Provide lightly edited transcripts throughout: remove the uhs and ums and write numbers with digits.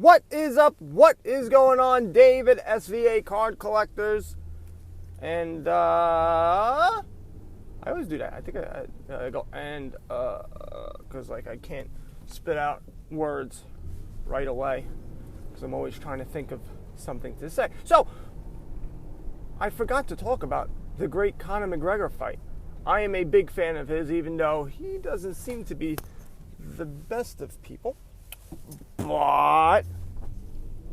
What is up? What is going on, David SVA Card Collectors? And I always do that. I think I go and because like I can't spit out words right away because I'm always trying to think of something to say. So I forgot to talk about the great Conor Mcgregor fight. I am a big fan of his, even though he doesn't seem to be the best of people. But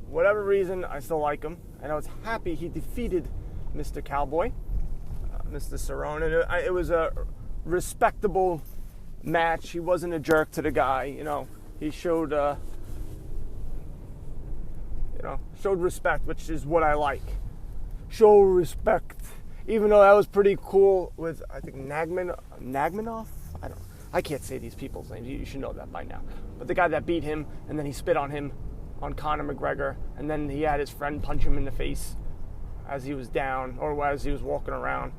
whatever reason, I still like him, and I was happy he defeated Mr. Cowboy, Mr. Cerrone. And it was a respectable match. He wasn't a jerk to the guy. You know, he showed showed respect, which is what I like. Show respect. Even though that was pretty cool with, I think, Nagmanov? I can't say these people's names. You should know that by now. But the guy that beat him, and then he spit on him, on Conor McGregor, and then he had his friend punch him in the face as he was down, or as he was walking around.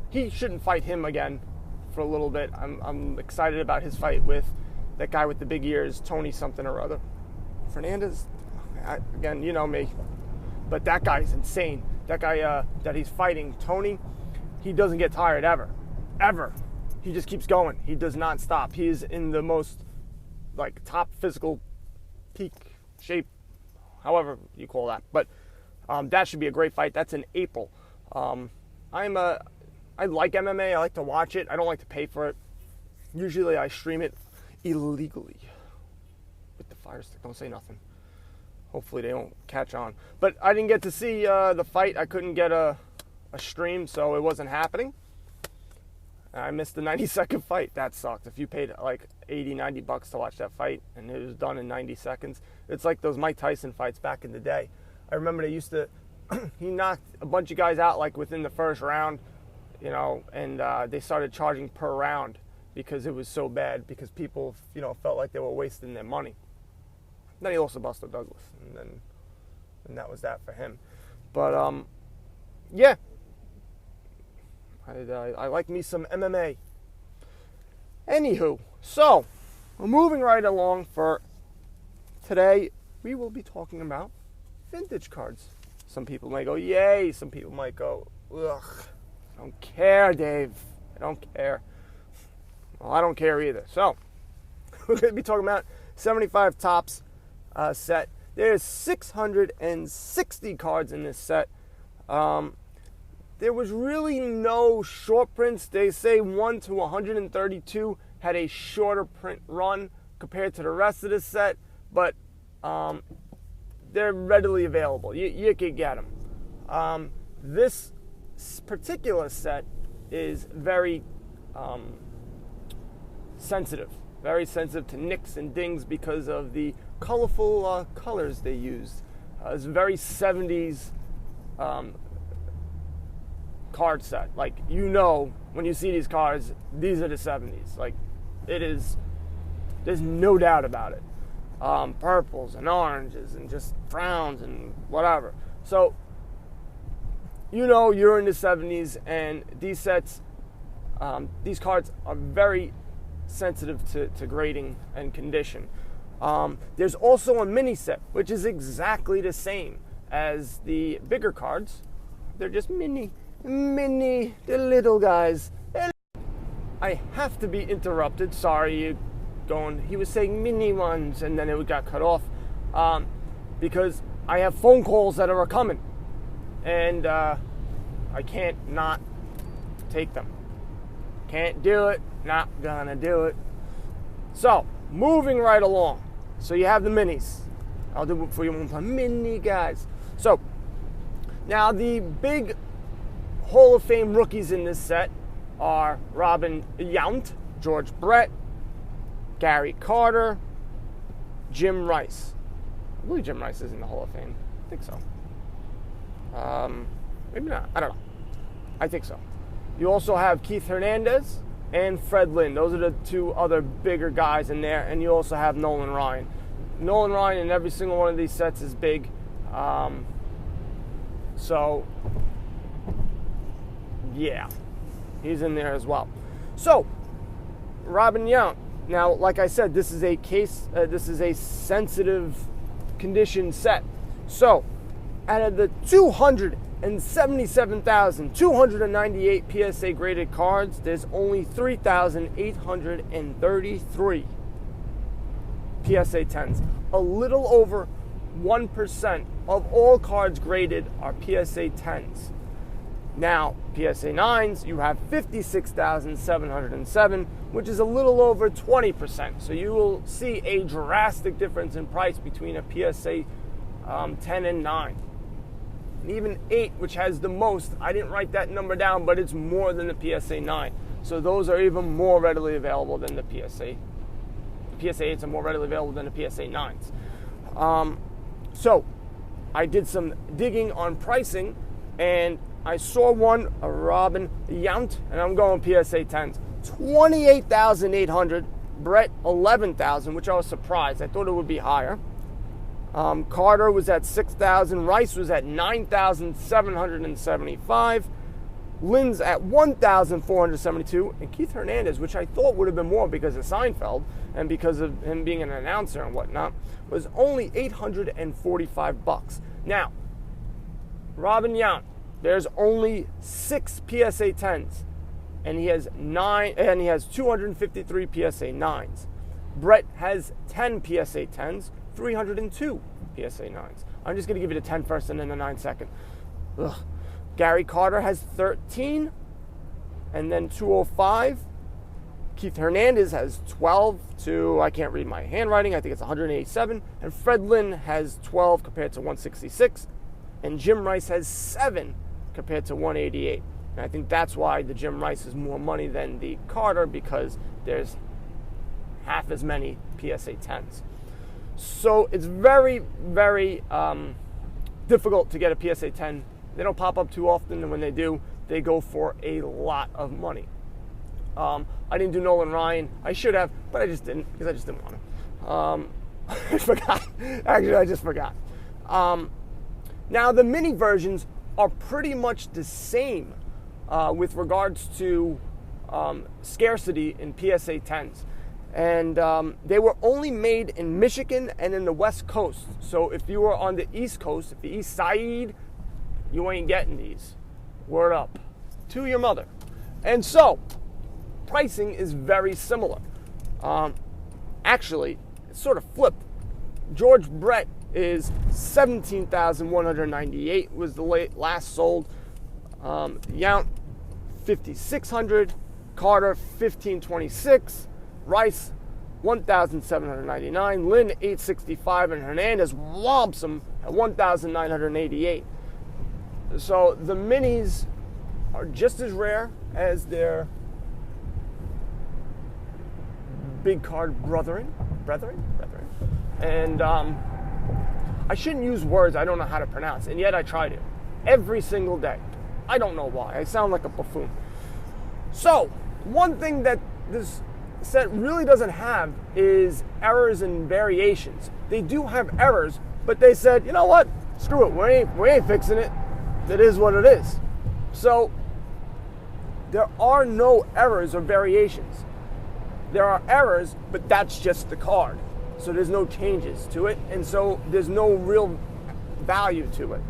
He shouldn't fight him again for a little bit. I'm excited about his fight with that guy with the big ears, Tony something or other. Fernandez? Again, you know me. But that guy's insane. That guy that he's fighting, Tony, he doesn't get tired ever. Ever. He just keeps going. He does not stop. He is in the most, top physical peak shape, however you call that. But that should be a great fight. That's in April. I like MMA. I like to watch it. I don't like to pay for it. Usually I stream it illegally with the Fire Stick. Don't say nothing. Hopefully they don't catch on. But I didn't get to see the fight. I couldn't get a stream, so it wasn't happening. I missed the 90-second fight. That sucked. If you paid like $80, $90 to watch that fight and it was done in 90 seconds, it's like those Mike Tyson fights back in the day. I remember they used to, he knocked a bunch of guys out like within the first round, and they started charging per round because it was so bad, because people, felt like they were wasting their money. Then he lost to Buster Douglas, and that was that for him. But, yeah. I like me some MMA. Anywho, so, we're moving right along for today. We will be talking about vintage cards. Some people might go, yay. Some people might go, ugh. I don't care, Dave. I don't care. Well, I don't care either. So, we're going to be talking about 75 Topps set. There's 660 cards in this set. There was really no short prints. They say 1 to 132 had a shorter print run compared to the rest of the set, but they're readily available. You can get them. This particular set is very sensitive to nicks and dings because of the colorful colors they used. It's very 70s card set. When you see these cards, these are the 70s. There's no doubt about it. Purples and oranges and just browns and whatever. So, you're in the 70s, and these sets, these cards are very sensitive to grading and condition. There's also a mini set, which is exactly the same as the bigger cards. They're just mini, the little guys. I have to be interrupted. Sorry, he was saying mini ones, and then it got cut off, because I have phone calls that are coming, and I can't not take them. Can't do it, not gonna do it. So, moving right along. So you have the minis. I'll do it for you one time. Mini guys. So, now the big Hall of Fame rookies in this set are Robin Yount, George Brett, Gary Carter, Jim Rice. I believe Jim Rice is in the Hall of Fame. I think so. Maybe not. I don't know. I think so. You also have Keith Hernandez and Fred Lynn. Those are the two other bigger guys in there. And you also have Nolan Ryan. Nolan Ryan in every single one of these sets is big. So, yeah, he's in there as well. So, Robin Yount, Now, like I said, this is a sensitive condition set. So, out of the 277,298 PSA graded cards, there's only 3,833 PSA 10s. A little over 1% of all cards graded are PSA 10s. Now, PSA 9s, you have 56,707, which is a little over 20%. So you will see a drastic difference in price between a PSA 10 and 9. And even 8, which has the most, I didn't write that number down, but it's more than the PSA 9. So those are even more readily available than the PSA. The PSA 8s are more readily available than the PSA 9s. So I did some digging on pricing, and I saw one, a Robin Yount, and I'm going PSA 10s. 28,800. Brett, 11,000, which I was surprised. I thought it would be higher. Carter was at 6,000. Rice was at 9,775. Lynn's at 1,472. And Keith Hernandez, which I thought would have been more because of Seinfeld and because of him being an announcer and whatnot, was only $845. Now, Robin Yount, there's only 6 PSA 10s, and he has 253 PSA 9s. Brett has 10 PSA 10s, 302 PSA 9s. I'm just going to give you the 10 first and then the 9 second. Ugh. Gary Carter has 13, and then 205. Keith Hernandez has 12 to, I can't read my handwriting, I think it's 187. And Fred Lynn has 12 compared to 166. And Jim Rice has 7 compared to 188. And I think that's why the Jim Rice is more money than the Carter, because there's half as many PSA 10s. So it's very, very difficult to get a PSA 10. They don't pop up too often, and when they do, they go for a lot of money. I didn't do Nolan Ryan. I should have, but I just didn't, because I just didn't want to. I forgot. Actually, I just forgot. Now, the mini versions are pretty much the same with regards to scarcity in PSA 10s. And they were only made in Michigan and in the West Coast. So if you were on the East Coast, if the East Side, you ain't getting these. Word up to your mother. And so, pricing is very similar. Actually, it's sort of flipped. George Brett is $17,198 was the last sold. Yount, $5,600. Carter, $1,526. Rice, $1,799. Lynn, $865, and Hernandez whomps him at $1,988. So the minis are just as rare as their big card brethren. And I shouldn't use words I don't know how to pronounce, and yet I try to every single day. I don't know why. I sound like a buffoon. So one thing that this set really doesn't have is errors and variations. They do have errors, but they said, you know what? Screw it. We ain't fixing it. It is what it is. So there are no errors or variations. There are errors, but that's just the card. So there's no changes to it, and so there's no real value to it.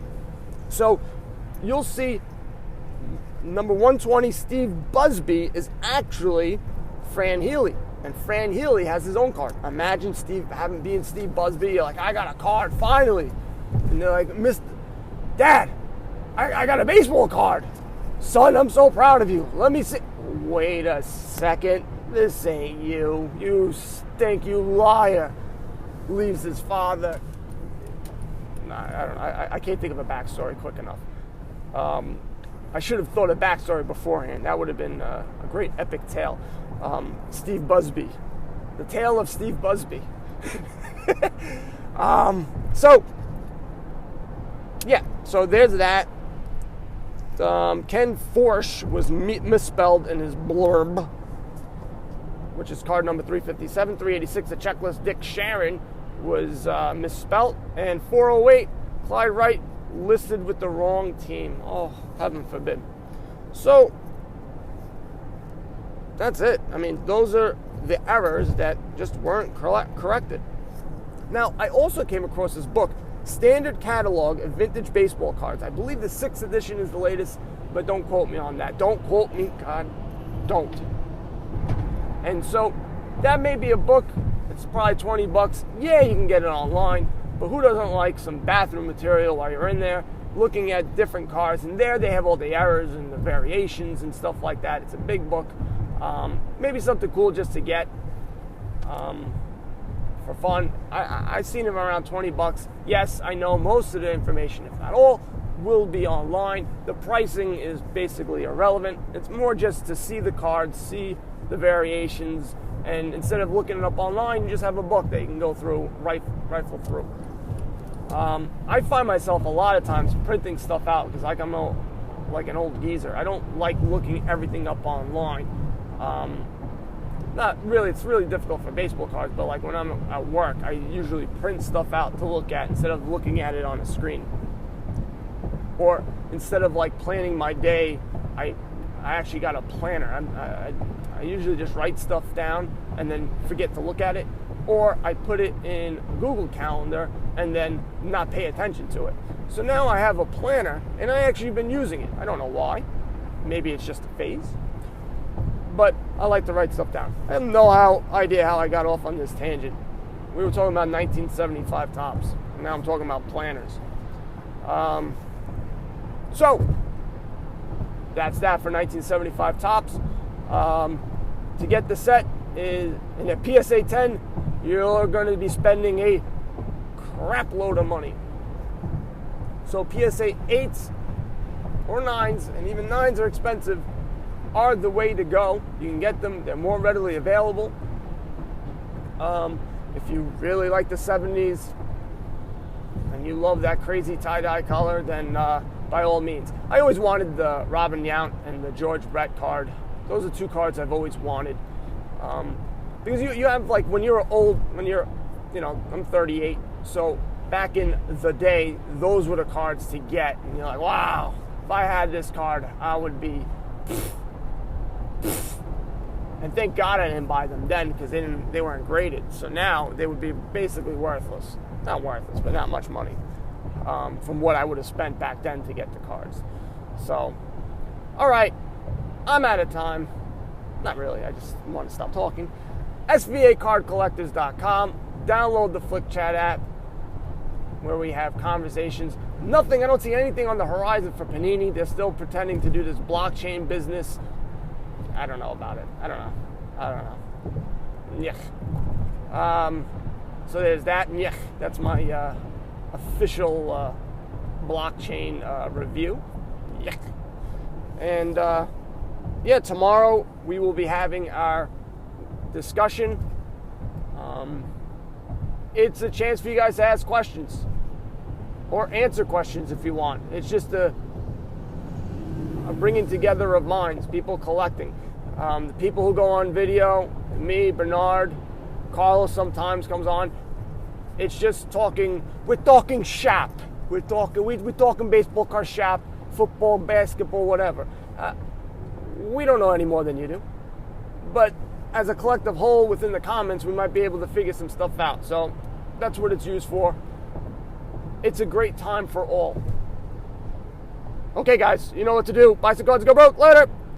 So you'll see number 120, Steve Busby, is actually Fran Healy. And Fran Healy has his own card. Imagine being Steve Busby. You're like, I got a card, finally. And they're like, Dad, I got a baseball card. Son, I'm so proud of you. Let me see. Wait a second. This ain't you. You stink, you liar. Leaves his father. I can't think of a backstory quick enough. I should have thought of backstory beforehand. That would have been a great epic tale. Steve Busby. The tale of Steve Busby. So there's that. Ken Forsch was misspelled in his blurb, which is card number 357. 386, the checklist, Dick Sharon, was misspelled. And 408, Clyde Wright, listed with the wrong team. Oh, heaven forbid. So that's it. I mean, those are the errors that just weren't corrected. Now, I also came across this book, Standard Catalog of Vintage Baseball Cards. I believe the 6th edition is the latest, but don't quote me on that. Don't quote me, God, don't. And so that may be a book. It's probably $20. Yeah, you can get it online, but who doesn't like some bathroom material while you're in there looking at different cards? And there they have all the errors and the variations and stuff like that. It's a big book. Maybe something cool just to get for fun. I've seen them around $20. Yes, I know most of the information, if not all, will be online. The pricing is basically irrelevant. It's more just to see the cards, see the variations, and instead of looking it up online, you just have a book that you can go through, rifle through. I find myself a lot of times printing stuff out because I'm like an old geezer. I don't like looking everything up online. Not really, it's really difficult for baseball cards, but like when I'm at work, I usually print stuff out to look at instead of looking at it on a screen. Or instead of like planning my day, I actually got a planner. I usually just write stuff down and then forget to look at it, or I put it in Google Calendar and then not pay attention to it. So now I have a planner, and I actually been using it. I don't know why. Maybe it's just a phase. But I like to write stuff down. I have no idea how I got off on this tangent. We were talking about 1975 tops. And now I'm talking about planners. So, that's that for 1975 tops. To get the set in a PSA 10, you're going to be spending a crap load of money. So PSA 8s or 9s, and even 9s are expensive, are the way to go. You can get them. They're more readily available. If you really like the 70s and you love that crazy tie-dye color, then by all means. I always wanted the Robin Yount and the George Brett card. Those are two cards I've always wanted. Because you have, like, when you're old, I'm 38, so back in the day, those were the cards to get. And you're like, wow, if I had this card, I would be... And thank God I didn't buy them then, because they weren't graded. So now they would be basically worthless. Not worthless, but not much money from what I would have spent back then to get the cards. So, all right, I'm out of time. Not really, I just want to stop talking. SVAcardcollectors.com. Download the Flick Chat app where we have conversations. I don't see anything on the horizon for Panini. They're still pretending to do this blockchain business. I don't know about it. I don't know. Yeah. So there's that. Yeah, that's my official blockchain review. Yeah. And tomorrow we will be having our discussion. It's a chance for you guys to ask questions or answer questions if you want. It's just a bringing together of minds, people collecting. The people who go on video, me, Bernard, Carlos sometimes comes on. It's just talking. We're talking shop. We're talking baseball card shop, football, basketball, whatever. We don't know any more than you do. But as a collective whole within the comments, we might be able to figure some stuff out. So that's what it's used for. It's a great time for all. Okay, guys, you know what to do. Buy some cards, go broke. Later.